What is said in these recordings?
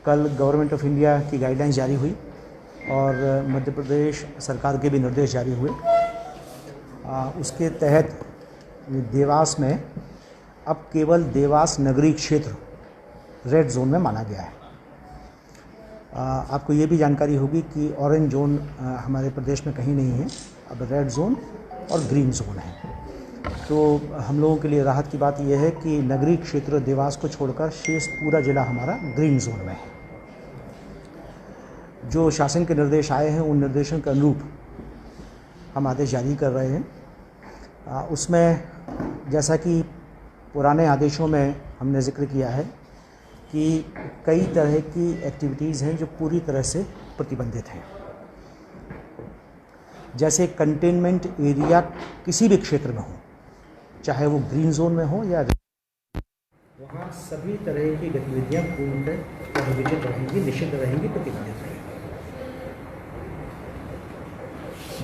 कल government of India की guidelines जारी हुई और मध्य प्रदेश सरकार के भी निर्देश जारी हुए। उसके तहत देवास में अब केवल देवास नगरीय क्षेत्र रेड जोन में माना गया है। आपको ये भी जानकारी होगी कि ऑरेंज जोन हमारे प्रदेश में कहीं नहीं है, अब रेड जोन और ग्रीन जोन है। तो हम लोगों के लिए राहत की बात यह है कि नगरीय क्षेत्र देवास को छोड़कर शेष पूरा जिला हमारा ग्रीन जोन में है। जो शासन के निर्देश आए हैं उन निर्देशों के अनुरूप हम आदेश जारी कर रहे हैं। उसमें जैसा कि पुराने आदेशों में हमने जिक्र किया है कि कई तरह की एक्टिविटीज़ हैं जो पूरी तरह से प्रतिबंधित हैं। जैसे कंटेनमेंट एरिया किसी भी क्षेत्र में हो, चाहे वो ग्रीन जोन में हो या वहाँ सभी तरह की गतिविधियाँ पूर्णतः प्रोहिबिटेड रहेंगी, निषिद्ध रहेंगी, प्रतिबंधित रहेंगी।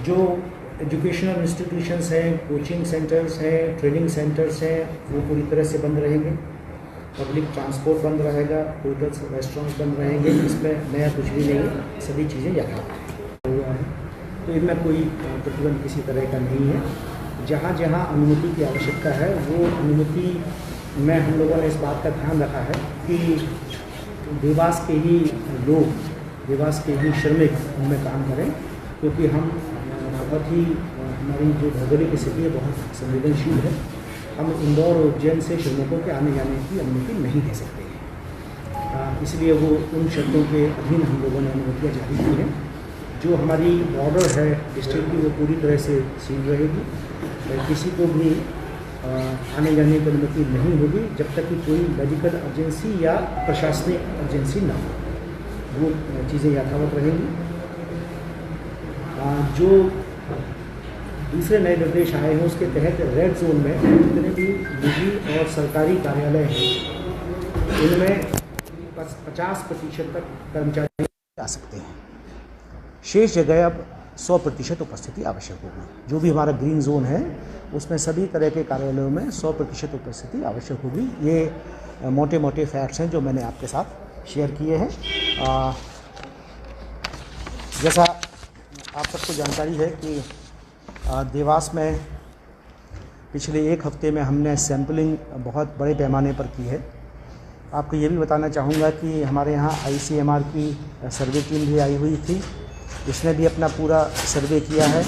जो एजुकेशनल इंस्टीट्यूशंस हैं, कोचिंग सेंटर्स हैं, ट्रेनिंग सेंटर्स हैं, वो पूरी तरह से बंद रहेंगे। पब्लिक ट्रांसपोर्ट बंद रहेगा, होटल्स रेस्टोरेंट्स बंद रहेंगे। इसमें नया कुछ भी नहीं है, सभी चीज़ें यथावत हुआ है। तो इनमें कोई प्रतिबंध किसी तरह का नहीं है। जहाँ जहाँ अनुमति की आवश्यकता है वो अनुमति में हम लोगों ने इस बात का ध्यान रखा है कि देवास के ही लोग, देवास के ही श्रमिक उनमें काम करें, क्योंकि हम बहुत ही हमारी जो भौगोलिक स्थिति है बहुत संवेदनशील है। हम इंदौर और उज्जैन से श्रमिकों के आने जाने की अनुमति नहीं दे सकते हैं। इसलिए वो उन शर्तों के अधीन हम लोगों ने अनुमतियाँ जारी की हैं। जो हमारी बॉर्डर है डिस्ट्रिक्ट की वो पूरी तरह से सील रहेगी। किसी को भी आने जाने की अनुमति नहीं होगी जब तक कि कोई मेडिकल अर्जेंसी या प्रशासनिक अर्जेंसी ना हो। वो चीज़ें यथावत रहेंगी। जो दूसरे नए निर्देश आए हैं उसके तहत रेड जोन में जितने भी निजी और सरकारी कार्यालय हैं उनमें 50% तक कर्मचारी आ सकते हैं। शेष जगह अब 100% उपस्थिति आवश्यक होगी। जो भी हमारा ग्रीन जोन है उसमें सभी तरह के कार्यालयों में 100% उपस्थिति आवश्यक होगी। ये मोटे मोटे फैक्ट्स हैं जो मैंने आपके साथ शेयर किए हैं। जैसा आप सबको जानकारी है कि देवास में पिछले एक हफ्ते में हमने सैम्पलिंग बहुत बड़े पैमाने पर की है। आपको ये भी बताना चाहूँगा कि हमारे यहाँ ICMR की सर्वे टीम भी आई हुई थी। इसने भी अपना पूरा सर्वे किया है।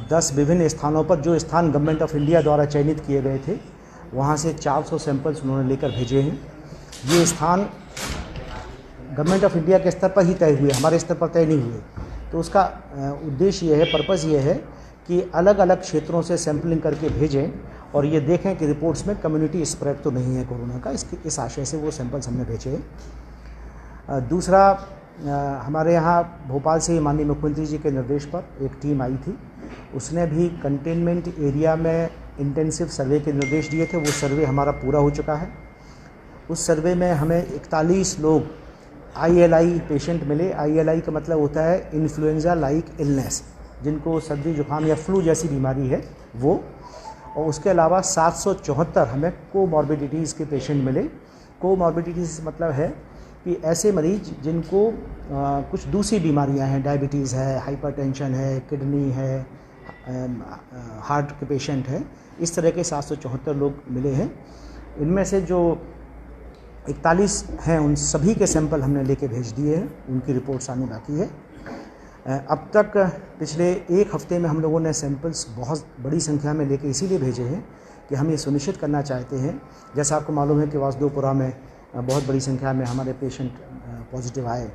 10 विभिन्न स्थानों पर, जो स्थान गवर्नमेंट ऑफ इंडिया द्वारा चयनित किए गए थे, वहाँ से 400 सैंपल्स उन्होंने लेकर भेजे हैं। ये स्थान गवर्नमेंट ऑफ इंडिया के स्तर पर ही तय हुए, हमारे स्तर पर तय नहीं हुए। तो उसका उद्देश्य ये है, पर्पज़ ये है कि अलग अलग क्षेत्रों से सैंपलिंग करके भेजें और ये देखें कि रिपोर्ट्स में कम्युनिटी स्प्रेड तो नहीं है कोरोना का। इस आशय से वो सैंपल्स हमने भेजे हैं। दूसरा, हमारे यहाँ भोपाल से माननीय मुख्यमंत्री जी के निर्देश पर एक टीम आई थी। उसने भी कंटेनमेंट एरिया में इंटेंसिव सर्वे के निर्देश दिए थे। वो सर्वे हमारा पूरा हो चुका है। उस सर्वे में हमें 41 लोग ILI पेशेंट मिले। ILI का मतलब होता है इन्फ्लुएंजा लाइक इलनेस, जिनको सर्दी जुकाम या फ्लू जैसी बीमारी है वो। और उसके अलावा 774 हमें कोमॉर्बिडिटीज़ के पेशेंट मिले। कोमॉर्बिडिटीज़ मतलब है कि ऐसे मरीज जिनको कुछ दूसरी बीमारियां हैं, डायबिटीज़ है, हाइपरटेंशन है, किडनी है, हार्ट के पेशेंट हैं। इस तरह के 774 लोग मिले हैं। इनमें से जो 41 हैं उन सभी के सैंपल हमने लेके भेज दिए हैं। उनकी रिपोर्ट्स आनी बाकी है। अब तक पिछले एक हफ्ते में हम लोगों ने सैंपल्स बहुत बड़ी संख्या में लेके इसीलिए भेजे हैं कि हम ये सुनिश्चित करना चाहते हैं, जैसा आपको मालूम है कि वासुदेवपुरा में बहुत बड़ी संख्या में हमारे पेशेंट पॉजिटिव आए।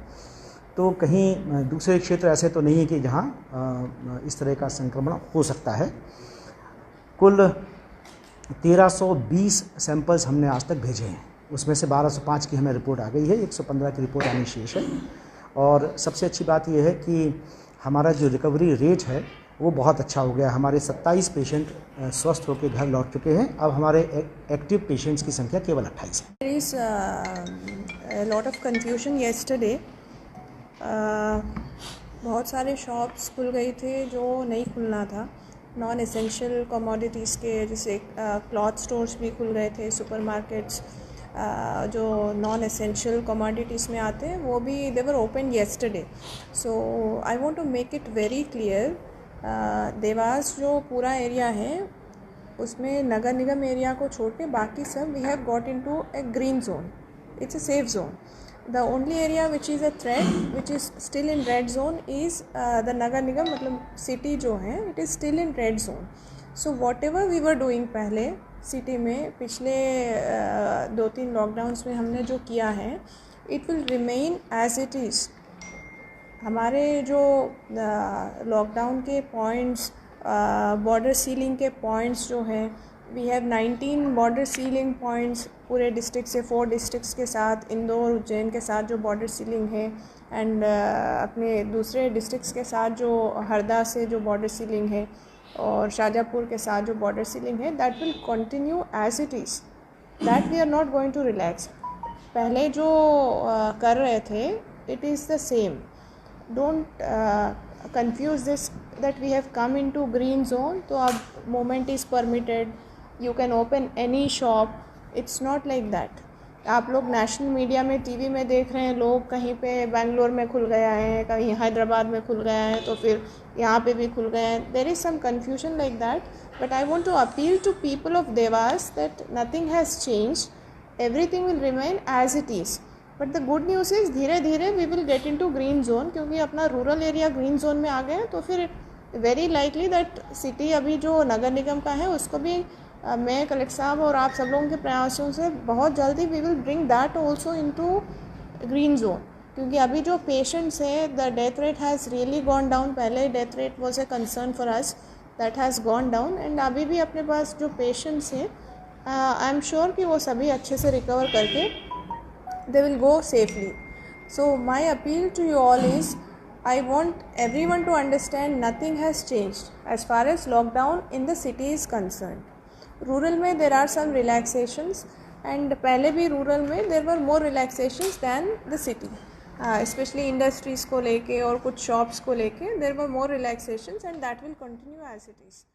तो कहीं दूसरे क्षेत्र ऐसे तो नहीं है कि जहाँ इस तरह का संक्रमण हो सकता है। कुल 1320 सैंपल्स हमने आज तक भेजे हैं। उसमें से 1205 की हमें रिपोर्ट आ गई है, 115 की रिपोर्ट आनी शेष है। और सबसे अच्छी बात यह है कि हमारा जो रिकवरी रेट है वो बहुत अच्छा हो गया। हमारे 27 पेशेंट स्वस्थ होकर घर लौट चुके हैं। अब हमारे एक्टिव पेशेंट्स की संख्या केवल 28 है। There is a lot of confusion yesterday. बहुत सारे शॉप्स खुल गए थे जो नहीं खुलना था। नॉन एसेंशियल कमोडिटीज़ के जैसे क्लॉथ स्टोर्स भी खुल गए थे, सुपरमार्केट्स, जो नॉन एसेंशियल कमोडिटीज़ में आते हैं वो भी they were open yesterday. So I want to make it very clear, Dewas जो पूरा एरिया है उसमें नगर निगम एरिया को छोड़ के बाकी सब we have got into a green zone. It's a safe zone. The only area which is a threat, which is still in red zone, is the Nagar Nigam, मतलब city जो है, it is still in red zone. So whatever we were doing पहले city में पिछले 2-3 lockdowns में हमने जो किया है, it will remain as it is. हमारे जो लॉकडाउन के पॉइंट्स, बॉर्डर सीलिंग के पॉइंट्स जो हैं, we have 19 border sealing points पूरे डिस्ट्रिक्ट से, 4 डिस्ट्रिक्ट्स के साथ, इंदौर उज्जैन के साथ जो बॉर्डर सीलिंग है, एंड अपने दूसरे डिस्ट्रिक्ट्स के साथ जो हरदा से जो बॉर्डर सीलिंग है और शाहजहाँपुर के साथ जो बॉर्डर सीलिंग है, that will continue as it is. That we are not going to relax. पहले जो कर रहे थे it is the same. Don't confuse this that we have come into green zone, तो अब movement is permitted, you can open any shop. It's not like that. आप लोग national media में, टीवी में देख रहे हैं लोग कहीं पे बेंगलोर में खुल गया है, कहीं हैदराबाद में खुल गया है, तो फिर यहाँ पे भी खुल गया है. There is some confusion like that, but I want to appeal to people of Dewas that nothing has changed, everything will remain as it is. But the good news is धीरे धीरे we will get into green zone, क्योंकि अपना rural area green zone में आ गए हैं, तो फिर very likely that city अभी जो नगर निगम का है उसको भी मैं, कलेक्टर साहब और आप सब लोगों के प्रयासों से बहुत जल्दी we will bring that also into green zone. क्योंकि अभी जो पेशेंट्स है, the death rate has really gone down. पहले death rate was a concern for us, that has gone down. And अभी भी अपने पास जो पेशेंट्स हैं, आई एम श्योर कि वो सभी अच्छे से रिकवर करके they will go safely. So my appeal to you all is, I want everyone to understand nothing has changed as far as lockdown in the city is concerned. Rural में there are some relaxations, and पहले भी rural में there were more relaxations than the city. Especially industries को लेके और कुछ shops को लेके there were more relaxations, and that will continue as it is.